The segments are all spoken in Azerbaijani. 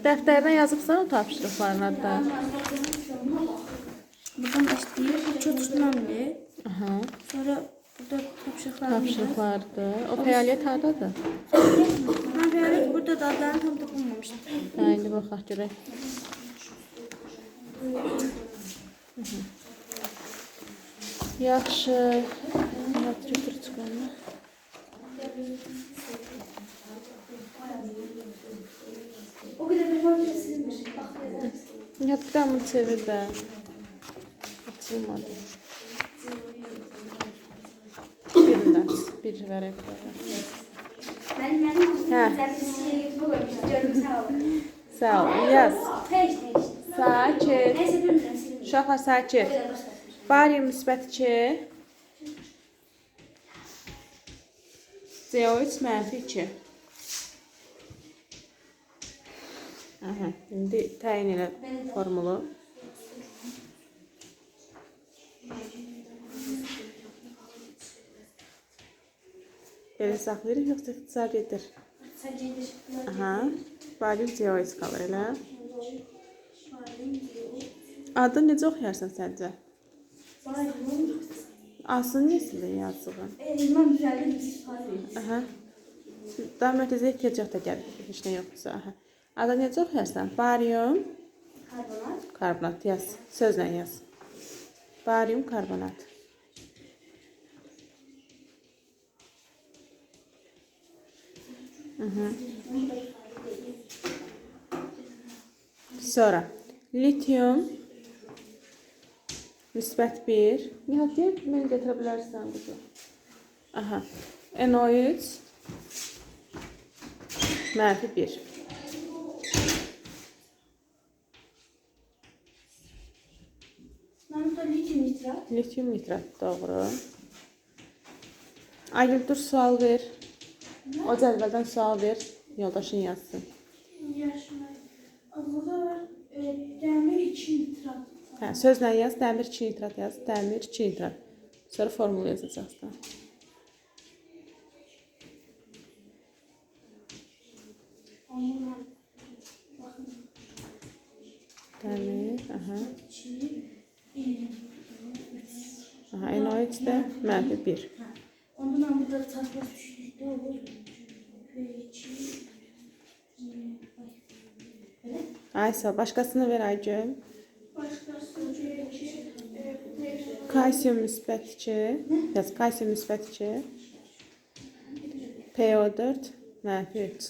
Dəftərdən yazıbsan o tapşırıqlarını da. Buradan başlayır. Çok önemli. Aha. Sonra burada tapşırıqlarımız var. Tapşırıqlardır. O fəaliyyət hardadır? Ben fəaliyyət burada da adlarını tam tapılmamıştım. Hə, indi baxaq görək. Yaxşı. Yat götür çıxanı. O kadar bir var silinmiş. Yat bir daha bunu çevir də. Açılmadı. Birindən, bir vərəq var. Ben Hə. Sağ ol. Yaz. Sakit. Neyse bilmiyorum silinmiş. Uşaqlar sakit. Barium müsbət 2. CO3 mənfi 2. Aha, indi təyin elə formulu. Belə saxlayırıq, yoxsa ixtisar edir? Aha, barium CO3 qalır elə. Adını necə oxuyarsan səncə? Aslını nəsində yazılır? İmam düzeldi bir ifade. Aha. Daha mərkəzə ehtiyac yox da gəlir, heç nə yoxdursa. Aha. Adını necə oxuyarsan? Barium Karbonat. karbonat yaz, sözlə yaz. Barium karbonat. Sonra lityum müsbət 1. Nihat deyək, mən gətirə bilərsən qızı. Aha. NO3 mənfi 1. Ben burada lityum nitrat. Lityum nitrat doğru. Aygül dur sual ver. O cədvəldən sual ver. Yoldaşın yazsın. Yaşına. Burada var demir 2 nitrat. Hə, sözlə yaz, dəmir 2 nitrat yaz, dəmir 2 nitrat. Sonra formulu yazacaqsan. Dəmir, aha. Aha, NO3 də mənfi 1. Ondan burada takma düşüşlükte olur. Aysel, başqasını ver Aygül. Başkası Kalsiyum müsbət 2. Yaz, kalsiyum müsbət 2. PO4 mənfi 3.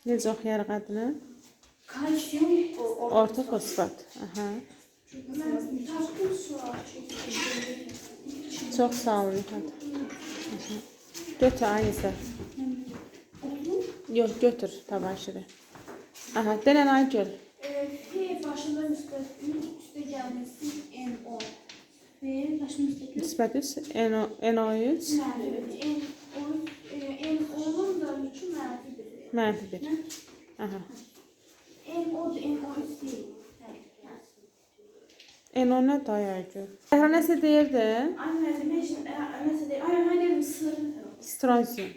Necə oxuyarıq adını? kalsiyum Orta fosfat. Aha. ben taktım suya çektim. Çox sağ olun Nihat. Götür aynısı. Yox, götür tabaşırı. Aha, denən Aygül. F başında üstte gelmesi NO. F başında üstte Müsbət 3, NO3 NO'nun da yükü mənfidir. mənfi 1. Aha. NO da NO3 değil. NO nə day Aygül? Zəhra nəsə deyirdi? Anne mesela anne mısır. Strontium.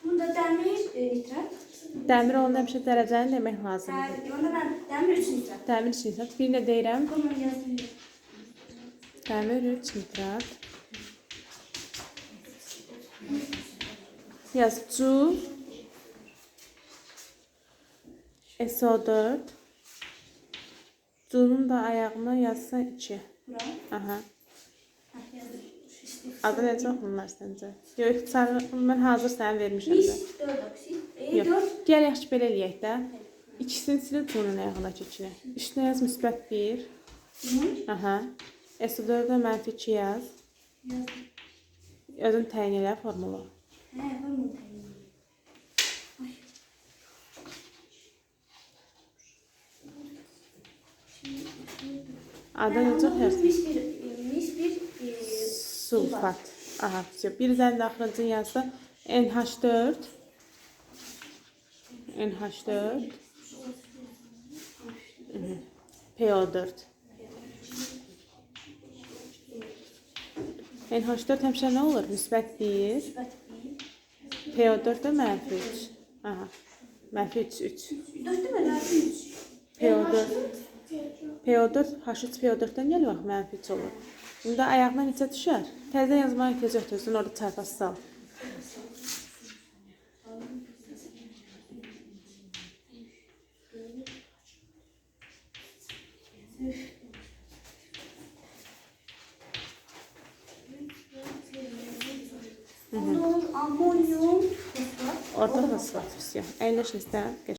Bunda demir nitrat. Dəmir onun həmişə dərəcəni demək lazımdır. Onda ben demir 3 nitrat. Dəmir 3 nitrat. Bir nə deyirəm? Bunu yazdım. Dəmir 3 nitrat. Yaz. Cu. SO4. Cu'nun da ayağına yazsan 2. Bura. Aha. Yazdım. Adı necə oxunurlar səncə? Yox, mən hazır sənə vermişəm də. 4 oksit. Yox. 4. Gəl yaxşı belə eləyək də. İkisini silib Cu'nun ayağına keçirək. Üstünə yaz müsbət 1. Aha. SO4-də mənfi 2 yaz. Yazdım. Özün təyin elə formulu. He, bunu da. Adı necə oxuyarsan? Mis bir Sulfat. Aha, birdən də axırıncı yazsa NH4. NH4. PO4. NH4 həmişə nə olur? Müsbət 1. PO4 də mənfi 3. Aha. Mənfi 3. 4 mənfi 3. PO4 H3 PO4-dən gəlir bax mənfi 3 olur. İndi ayağına neçə düşər? Təzədən yazmağa ehtiyac yoxdur. Özün orada çarpası sal. Onun amonyum fosfat. Orta fosfat. Əyləşin istəyən.